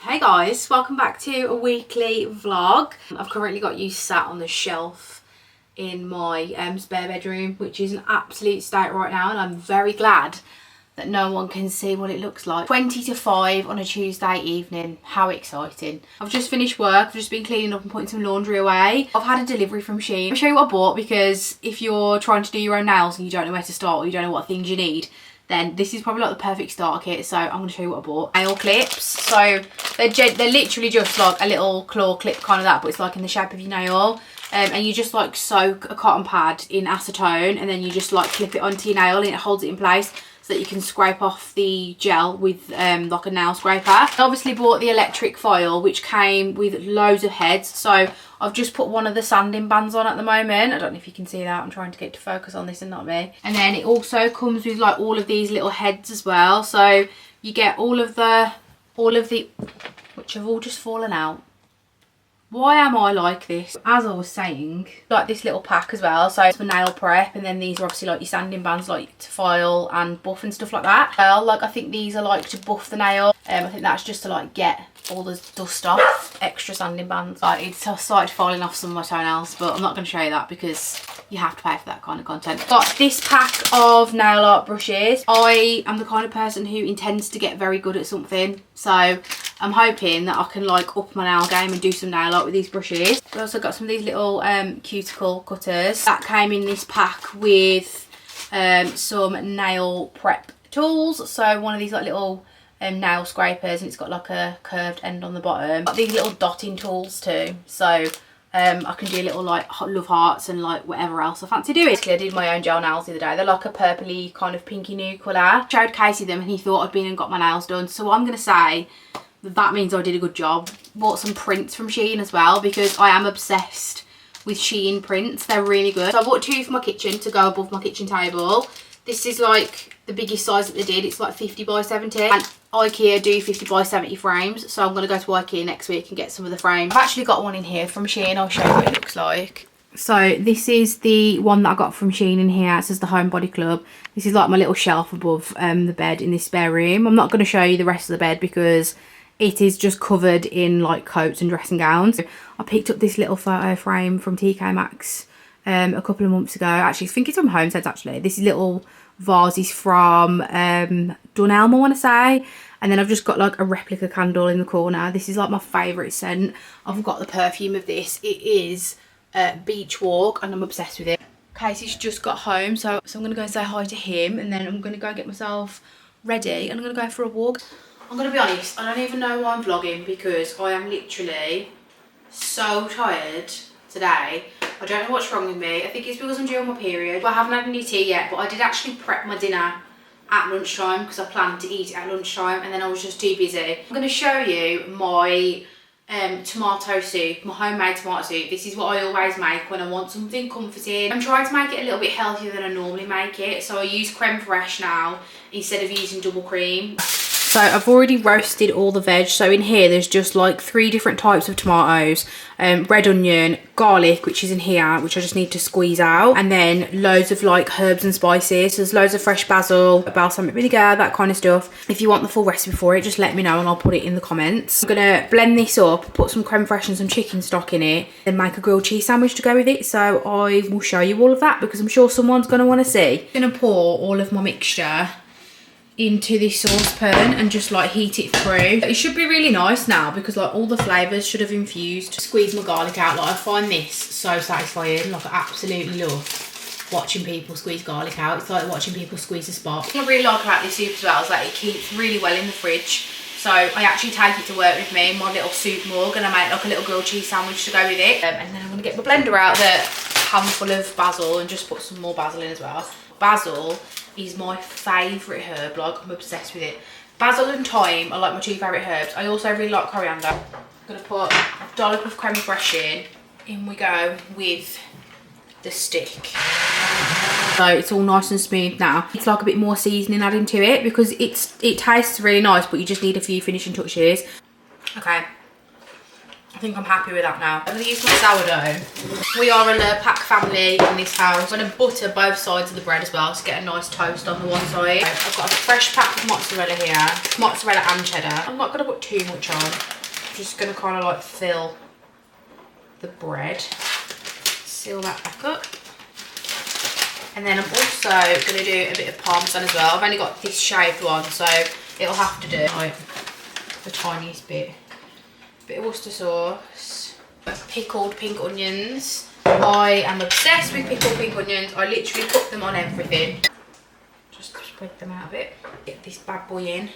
Hey guys, welcome back to a weekly vlog. I've currently got you sat on the shelf in my spare bedroom, which is an absolute state right now, and I'm very glad that no one can see what it looks like. 20 to 5 on a Tuesday evening. How exciting. I've just finished work. I've just been cleaning up and putting some laundry away. I've had a delivery from Shein. I'll show you what I bought, because if you're trying to do your own nails and you don't know where to start, or you don't know what things you need, then this is probably like the perfect starter kit. So I'm going to show you what I bought. Nail clips. So they're literally just like a little claw clip kind of that, but it's like in the shape of your nail. And you just like soak a cotton pad in acetone, and then you just like clip it onto your nail and it holds it in place, so that you can scrape off the gel with like a nail scraper. I obviously bought the electric file, which came with loads of heads. So I've just put one of the sanding bands on at the moment. I don't know if you can see that. I'm trying to get to focus on this and not me. And then it also comes with like all of these little heads as well. So you get all of the, which have all just fallen out. Why am I like this? As I was saying, like this little pack as well, so it's for nail prep, and then these are obviously like your sanding bands, like to file and buff and stuff like that. Well, like I think these are like to buff the nail. I think that's just to like get all the dust off. Extra sanding bands. Like it's started falling off some of my toenails, but I'm not going to show you that because you have to pay for that kind of content. Got this pack of nail art brushes. I am the kind of person who intends to get very good at something, so I'm hoping that I can like up my nail game and do some nail art with these brushes. I also got some of these little cuticle cutters. That came in this pack with some nail prep tools. So one of these like little nail scrapers, and it's got like a curved end on the bottom. Got these little dotting tools too, so I can do little like love hearts and like whatever else I fancy doing. Basically, I did my own gel nails the other day. They're like a purpley kind of pinky nude colour. Showed Casey them and he thought I'd been and got my nails done. So I'm going to say that means I did a good job. Bought some prints from Shein as well, because I am obsessed with Shein prints. They're really good. So I bought 2 for my kitchen to go above my kitchen table. This is like the biggest size that they did. It's like 50 by 70, and IKEA do 50 by 70 frames, so I'm going to go to IKEA next week and get some of the frames. I've actually got one in here from Shein. I'll show you what it looks like. So this is the one that I got from Shein in here. It says the Homebody Club. This is like my little shelf above the bed in this spare room. I'm not going to show you the rest of the bed because it is just covered in like coats and dressing gowns. I picked up this little photo frame from TK Maxx a couple of months ago. Actually, I think it's from Homesense actually. This little vase is from Dunelm, I want to say. And then I've just got like a replica candle in the corner. This is like my favourite scent. I've got the perfume of this. It is Beach Walk, and I'm obsessed with it. Casey's just got home, so I'm going to go and say hi to him, and then I'm going to go get myself ready and I'm going to go for a walk. I'm going to be honest, I don't even know why I'm vlogging, because I am literally so tired today. I don't know what's wrong with me. I think it's because I'm due on my period. I haven't had any tea yet, but I did actually prep my dinner at lunchtime because I planned to eat at lunchtime, and then I was just too busy. I'm going to show you my tomato soup, my homemade tomato soup. This is what I always make when I want something comforting. I'm trying to make it a little bit healthier than I normally make it, so I use creme fraiche now instead of using double cream. So I've already roasted all the veg. So in here there's just like 3 different types of tomatoes, red onion, garlic, which is in here, which I just need to squeeze out, and then loads of like herbs and spices. So there's loads of fresh basil, balsamic vinegar, that kind of stuff. If you want the full recipe for it, just let me know and I'll put it in the comments. I'm gonna blend this up, put some creme fraiche and some chicken stock in it, then make a grilled cheese sandwich to go with it. So I will show you all of that, because I'm sure someone's gonna want to see. I'm gonna pour all of my mixture into this saucepan and just like heat it through. It should be really nice now, because like all the flavours should have infused. Squeeze my garlic out. Like I find this so satisfying. Like I absolutely love watching people squeeze garlic out. It's like watching people squeeze a spot. What I really like about this soup as well is that it keeps really well in the fridge. So I actually take it to work with me in my little soup mug, and I make like a little grilled cheese sandwich to go with it. And then I'm going to get my blender out, the handful of basil, and just put some more basil in as well. Basil is my favourite herb. Like I'm obsessed with it. Basil and thyme are like my 2 favourite herbs. I also really like coriander. I'm going to put a dollop of creme fraiche in. In we go with the stick. So it's all nice and smooth now. It's like a bit more seasoning adding to it, because it tastes really nice, but you just need a few finishing touches. Okay, I think I'm happy with that now. I'm going to use my sourdough. We are a pack family in this house. I'm going to butter both sides of the bread as well to get a nice toast on the one side. I've got a fresh pack of mozzarella here. Mozzarella and cheddar. I'm not going to put too much on. I'm just going to kind of like fill the bread. Seal that back up. And then I'm also going to do a bit of parmesan as well. I've only got this shaved one, so it'll have to do like the tiniest bit. Bit of Worcester sauce, pickled pink onions. I am obsessed with pickled pink onions. I literally put them on everything. Just spread them out a bit. Get this bad boy in.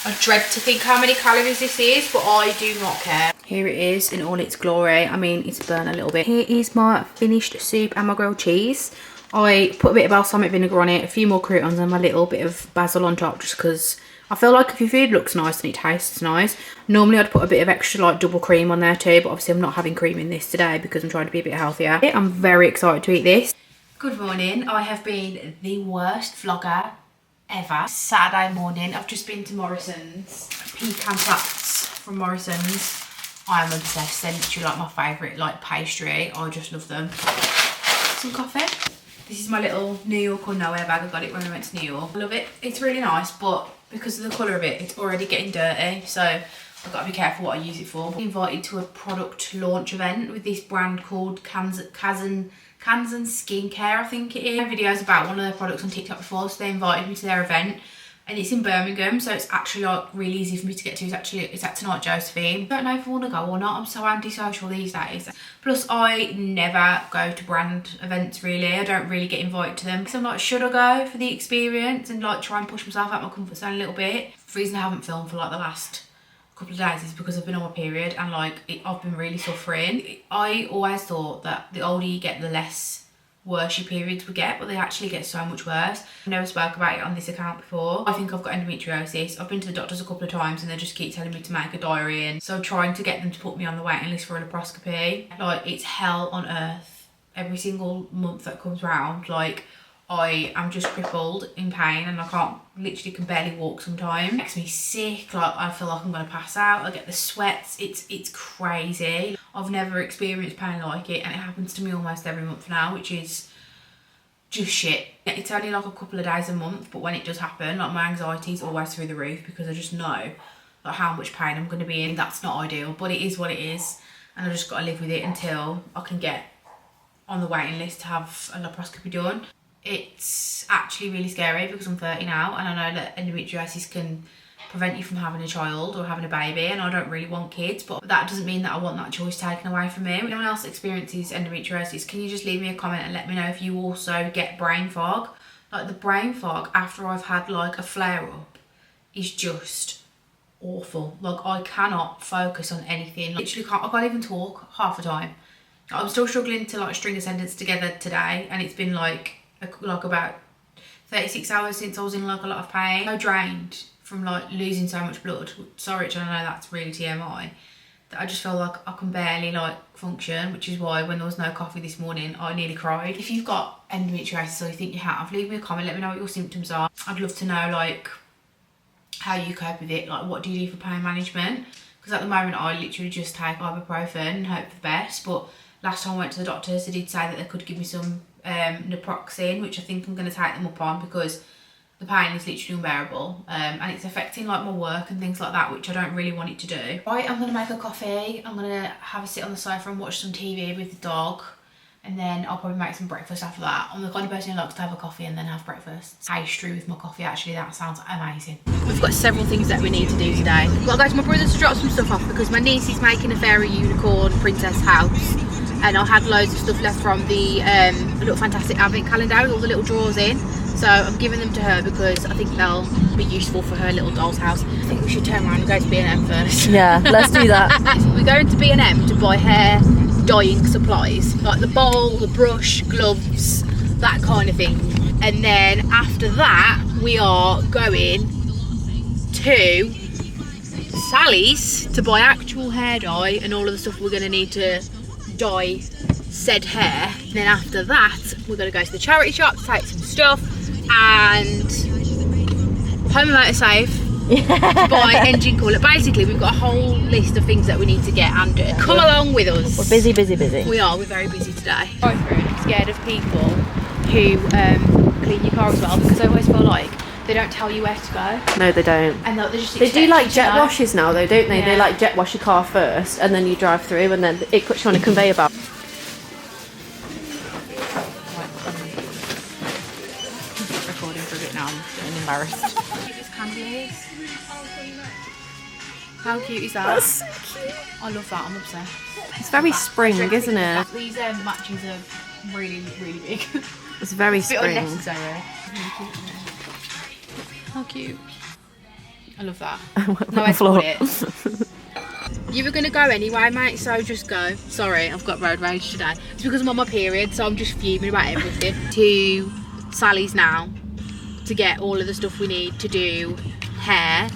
I dread to think how many calories this is, but I do not care. Here it is in all its glory. I mean, it's burnt a little bit. Here is my finished soup and my grilled cheese. I put a bit of balsamic vinegar on it, a few more croutons and my little bit of basil on top, just because I feel like if your food looks nice and it tastes nice. Normally I'd put a bit of extra like double cream on there too, but obviously I'm not having cream in this today because I'm trying to be a bit healthier. I'm very excited to eat this. Good morning. I have been the worst vlogger ever. Saturday morning, I've just been to Morrison's. Pecan plats from Morrison's. I am obsessed. They're literally like my favourite like pastry. I just love them. Some coffee. This is my little New York or Nowhere bag. I got it when I went to New York. I love it. It's really nice, but because of the colour of it, it's already getting dirty. So I've got to be careful what I use it for. I'm invited to a product launch event with this brand called Kazan Skincare, I think it is. I have videos about one of their products on TikTok before, so they invited me to their event. And it's in Birmingham, so it's actually like really easy for me to get to. It's at Tonight Josephine. I don't know if I want to go or not. I'm so antisocial these days. Plus, I never go to brand events really. I don't really get invited to them. So I'm like, should I go for the experience and like try and push myself out my comfort zone a little bit? The reason I haven't filmed for like the last couple of days is because I've been on my period and like I've been really suffering. I always thought that the older you get, the less worse your periods would get, but they actually get so much worse. I never spoke about it on this account before. I think I've got endometriosis. I've been to the doctors a couple of times and they just keep telling me to make a diary, and so trying to get them to put me on the waiting list for a laparoscopy. Like, it's hell on earth every single month that comes round. Like, I am just crippled in pain and I can barely walk sometimes. It makes me sick. Like, I feel like I'm gonna pass out. I get the sweats. It's crazy. I've never experienced pain like it, and it happens to me almost every month now, which is just shit. It's only like a couple of days a month, but when it does happen, like, my anxiety is always through the roof because I just know like how much pain I'm gonna be in. That's not ideal, but it is what it is, and I just gotta live with it until I can get on the waiting list to have a laparoscopy done. It's actually really scary because I'm 30 now, and I know that endometriosis can prevent you from having a child or having a baby, and I don't really want kids, but that doesn't mean that I want that choice taken away from me. If anyone else experiences endometriosis, can you just leave me a comment and let me know if you also get brain fog? Like, the brain fog after I've had like a flare up is just awful. Like, I cannot focus on anything. Like, literally I can't even talk half the time. I'm still struggling to like string a sentence together today, and it's been like about 36 hours since I was in like a lot of pain. So drained from like losing so much blood. Sorry, Rich, I know that's really TMI. That I just feel like I can barely like function, which is why when there was no coffee this morning, I nearly cried. If you've got endometriosis or you think you have, leave me a comment, let me know what your symptoms are. I'd love to know like how you cope with it. Like, what do you do for pain management? Because at the moment I literally just take ibuprofen and hope for the best, but last time I went to the doctors, they did say that they could give me some naproxen, which I think I'm going to take them up on because the pain is literally unbearable, and it's affecting like my work and things like that, which I don't really want it to do. Right, I'm going to make a coffee. I'm going to have a sit on the sofa and watch some TV with the dog, and then I'll probably make some breakfast after that. I'm the kind of person who likes to have a coffee and then have breakfast. Pastry with my coffee, actually, that sounds amazing. We've got several things that we need to do today. I've got to go to my brother's to drop some stuff off because my niece is making a fairy unicorn princess house, and I had loads of stuff left from the little fantastic advent calendar with all the little drawers in, so I'm giving them to her because I think they'll be useful for her little doll's house. I think we should turn around and go to B&M first. Yeah, let's do that. We're going to B&M to buy hair dyeing supplies, like the bowl, the brush, gloves, that kind of thing, and then after that we are going to Sallys to buy actual hair dye and all of the stuff we're going to need to dye said hair. Then after that we're going to go to the charity shop to take some stuff, and home and motor safe to buy engine coolant. Basically, we've got a whole list of things that we need to get, and come along with us. We're busy, busy, busy. We're very busy today. I'm scared of people who clean your car as well, because I always feel like they don't tell you where to go. No, they don't. And they just they do like jet washes now though, don't they? Yeah. They like jet wash your car first and then you drive through and then it puts you on a conveyor belt. Recording for a bit now, I'm getting embarrassed. This candy is. How cute is that? That's so cute. I love that, I'm obsessed. It's very spring, isn't it? These matches are really, really big. It's very It's a bit spring. unnecessary. How cute. I love that. No, I bought it. You were going to go anyway, mate, so just go. Sorry, I've got road rage today. It's because I'm on my period, so I'm just fuming about everything. To Sally's now to get all of the stuff we need to do hair.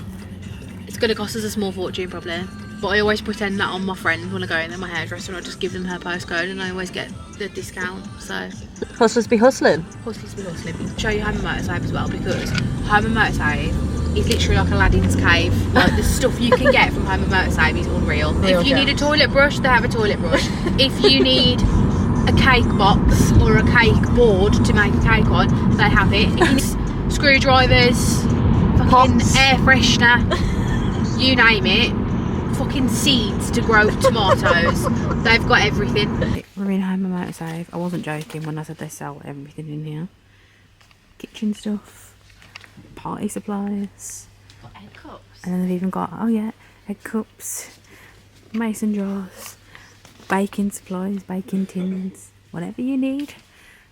It's going to cost us a small fortune, probably. But I always pretend that I'm my friend when I go in there, my hairdresser, and I just give them her postcode and I always get the discount, so... Hustlers be hustling. Hustlers be hustling. Show you Home and Motorsave as well, because Home and Motorsave is literally like Aladdin's cave. Like, the stuff you can get from Home and Motorsave is unreal. If you need a toilet brush, they have a toilet brush. If you need a cake box or a cake board to make a cake on, they have it. If you need screwdrivers, fucking air freshener, you name it, fucking seeds to grow tomatoes, they've got everything. We're in Home and Motorsave. I wasn't joking when I said they sell everything in here. Kitchen stuff, party supplies. Got egg cups. And then they've even got, oh yeah, egg cups, mason jars, baking supplies, baking tins, whatever you need.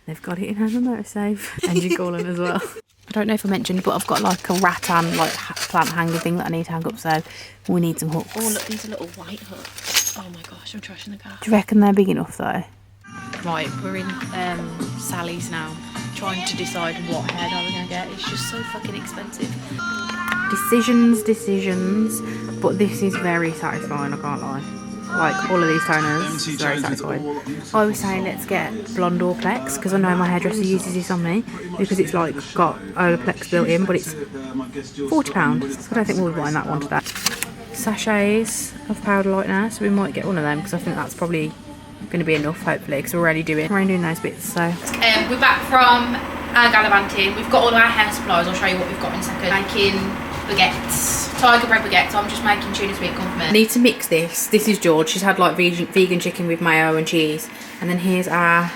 They've got it in Home and Motorsave. Engine coolant as well. I don't know if I mentioned, but I've got like a rattan like plant hanger thing that I need to hang up, so we need some hooks. Oh look, these are little white hooks. Oh my gosh, I'm trashing the car. Do you reckon they're big enough though? Right, we're in Sally's now, trying to decide what hair dye we're going to get. It's just so fucking expensive. Decisions, but this is very satisfying, I can't lie. Like all of these toners, it's very satisfying. I was saying let's get blonde Olaplex, because I know my hairdresser uses this on me, because it's like got Olaplex built in, but it's £40, so I don't think we'll be buying that one today. Sachets of powder lightener, so we might get one of them, because I think that's probably going to be enough, hopefully, because we're already doing those bits. So we're back from gallivanting. We've got all our hair supplies. I'll show you what we've got in a second. Making baguettes, tiger bread baguettes. I'm just making tuna sweet corn for me. I need to mix this. This is George. She's had like vegan chicken with mayo and cheese, and then here's our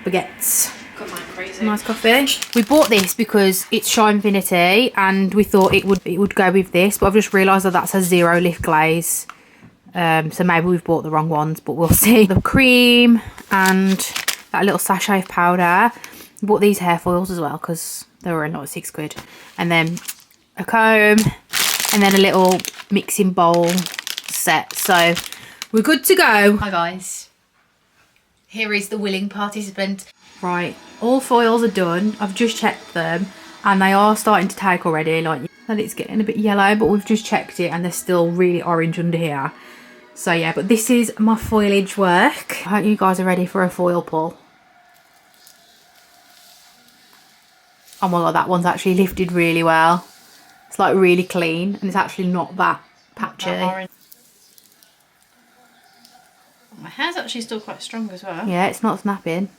baguettes. Got mine crazy. Nice coffee. We bought this because it's Shinefinity, and we thought it would go with this, but I've just realised that that's a zero lift glaze. So maybe we've bought the wrong ones, but we'll see. The cream and that little sachet of powder. We bought these hair foils as well because they were like £6, and then a comb, and then a little mixing bowl set. So we're good to go. Hi guys, here is the willing participant. Right, all foils are done. I've just checked them and they are starting to take already, like that it's getting a bit yellow, but we've just checked it and they're still really orange under here. So yeah, but this is my foliage work. I hope you guys are ready for a foil pull. Oh my god, that one's actually lifted really well. It's like really clean and it's actually not that patchy. My hair's actually still quite strong as well. Yeah, it's not snapping.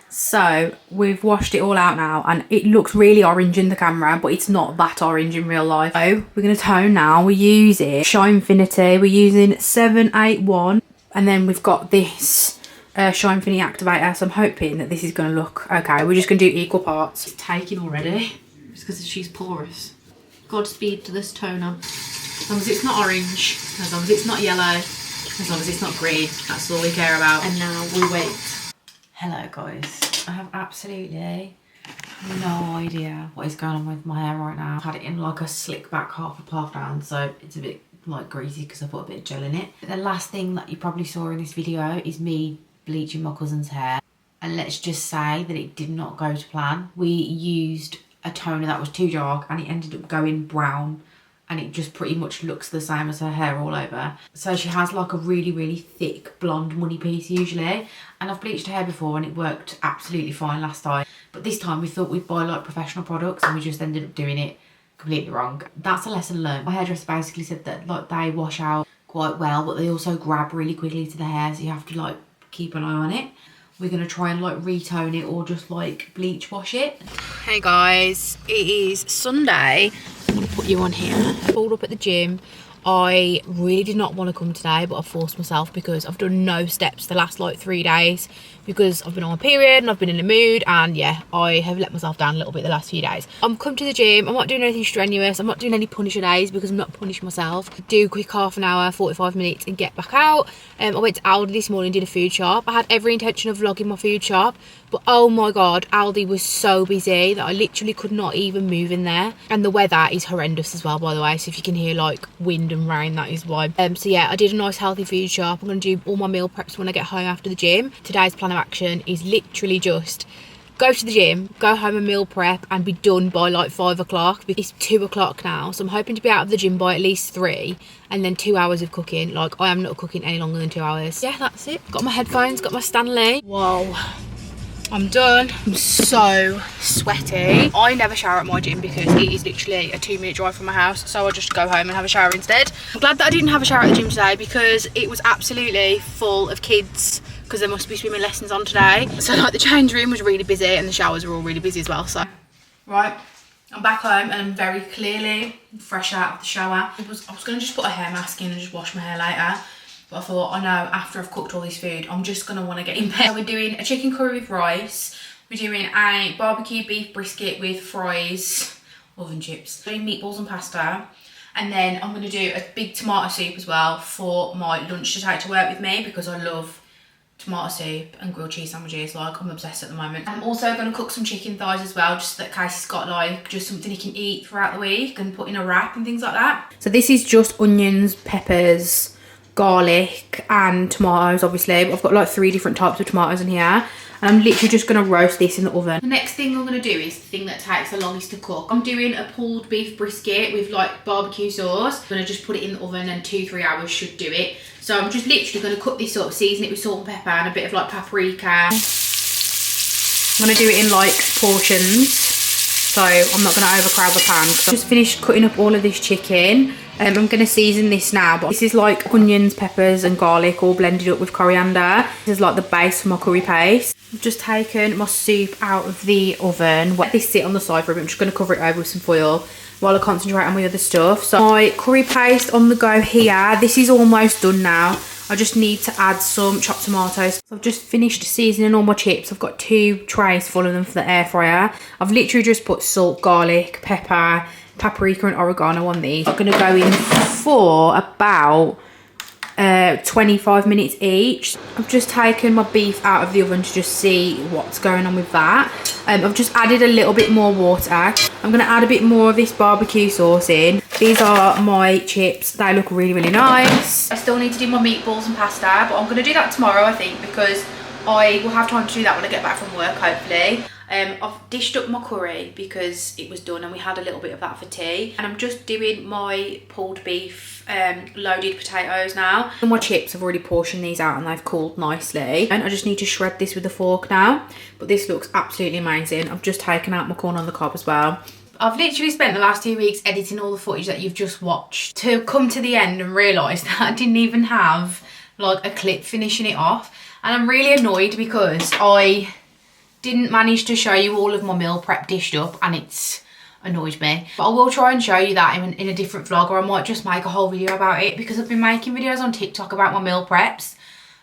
So we've washed it all out now and it looks really orange in the camera, but it's not that orange in real life. So we're going to tone now. We're using Shinefinity. We're using 781, and then we've got this Shinefinity activator. So I'm hoping that this is going to look okay. We're just going to do equal parts. It's taking already just because she's porous. Godspeed to this toner. As long as it's not orange, as long as it's not yellow, as long as it's not green, that's all we care about. And now we wait. Hello guys, I have absolutely no idea what is going on with my hair right now. I've had it in like a slick back half down, so it's a bit like greasy because I put a bit of gel in it. The last thing that you probably saw in this video is me bleaching my cousin's hair, and let's just say that it did not go to plan. We used a toner that was too dark and it ended up going brown, and it just pretty much looks the same as her hair all over. So she has like a really thick blonde money piece usually, and I've bleached her hair before and it worked absolutely fine last time. But this time we thought we'd buy like professional products and we just ended up doing it completely wrong. That's a lesson learned. My hairdresser basically said that like they wash out quite well, but they also grab really quickly to the hair, so you have to like keep an eye on it. We're gonna try and like retone it or just like bleach wash it. Hey guys, it is Sunday. I'm gonna put you on here. I pulled up at the gym. I really did not want to come today, but I forced myself because I've done no steps the last like 3 days because I've been on my period and I've been in the mood, and yeah, I have let myself down a little bit the last few days. I'm come to the gym. I'm not doing anything strenuous. I'm not doing any punisher days because I'm not punishing myself. Do a quick half an hour, 45 minutes and get back out. I went to Aldi this morning, did a food shop. I had every intention of vlogging my food shop, but oh my god, Aldi was so busy that I literally could not even move in there. And the weather is horrendous as well, by the way, so if you can hear like wind and rain, that is why. So yeah, I did a nice healthy food shop. I'm going to do all my meal preps when I get home after the gym. Today's plan of action is literally just go to the gym, go home and meal prep and be done by like 5 o'clock. It's 2 o'clock now, so I'm hoping to be out of the gym by at least 3, and then 2 hours of cooking. Like, I am not cooking any longer than 2 hours. Yeah, that's it. Got my headphones, got my Stanley. Whoa, I'm done. I'm so sweaty. I never shower at my gym because it is literally a 2-minute drive from my house, so I just go home and have a shower instead. I'm glad that I didn't have a shower at the gym today because it was absolutely full of kids because there must be swimming lessons on today. So like the change room was really busy and the showers were all really busy as well. So right, I'm back home and I'm very clearly fresh out of the shower. I was going to just put a hair mask in and just wash my hair later, but I thought, I know, after I've cooked all this food, I'm just going to want to get in bed. So we're doing a chicken curry with rice. We're doing a barbecue beef brisket with fries, oven chips. Doing meatballs and pasta. And then I'm going to do a big tomato soup as well for my lunch to take to work with me because I love tomato soup and grilled cheese sandwiches. Like, I'm obsessed at the moment. I'm also going to cook some chicken thighs as well, just so that Casey's got like just something he can eat throughout the week and put in a wrap and things like that. So this is just onions, peppers, garlic and tomatoes obviously, but I've got like 3 different types of tomatoes in here, and I'm literally just going to roast this in the oven. The next thing I'm going to do is the thing that takes the longest to cook. I'm doing a pulled beef brisket with like barbecue sauce. I'm going to just put it in the oven and 2-3 hours should do it. So I'm just literally going to cook this up, season it with salt and pepper and a bit of like paprika. I'm going to do it in like portions, so I'm not going to overcrowd the pan. I've just finished cutting up all of this chicken. I'm going to season this now, but this is like onions, peppers and garlic all blended up with coriander. This is like the base for my curry paste. I've just taken my soup out of the oven. Let this sit on the side for a bit. I'm just going to cover it over with some foil while I concentrate on my other stuff. So my curry paste on the go here. This is almost done now. I just need to add some chopped tomatoes. So I've just finished seasoning all my chips. I've got 2 trays full of them for the air fryer. I've literally just put salt, garlic, pepper, paprika and oregano on these. I'm going to go in for about 25 minutes each. I've just taken my beef out of the oven to just see what's going on with that. I've just added a little bit more water. I'm going to add a bit more of this barbecue sauce in. These are my chips. They look really, really nice. I still need to do my meatballs and pasta, but I'm going to do that tomorrow, I think, because I will have time to do that when I get back from work, hopefully. I've dished up my curry because it was done and we had a little bit of that for tea. And I'm just doing my pulled beef loaded potatoes now. And my chips, I've already portioned these out and they've cooled nicely. And I just need to shred this with a fork now. But this looks absolutely amazing. I've just taken out my corn on the cob as well. I've literally spent the last 2 weeks editing all the footage that you've just watched to come to the end and realise that I didn't even have like a clip finishing it off. And I'm really annoyed because I didn't manage to show you all of my meal prep dished up and it's annoyed me. But I will try and show you that in a different vlog, or I might just make a whole video about it because I've been making videos on TikTok about my meal preps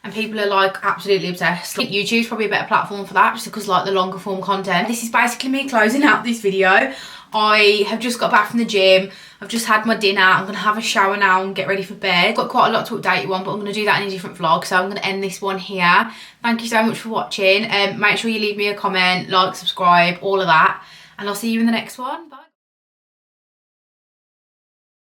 and people are like absolutely obsessed. I think YouTube's probably a better platform for that just because like the longer form content. This is basically me closing out this video. I have just got back from the gym. I've just had my dinner. I'm going to have a shower now and get ready for bed. Got quite a lot to update you on, but I'm going to do that in a different vlog. So I'm going to end this one here. Thank you so much for watching. Make sure you leave me a comment, like, subscribe, all of that. And I'll see you in the next one. Bye.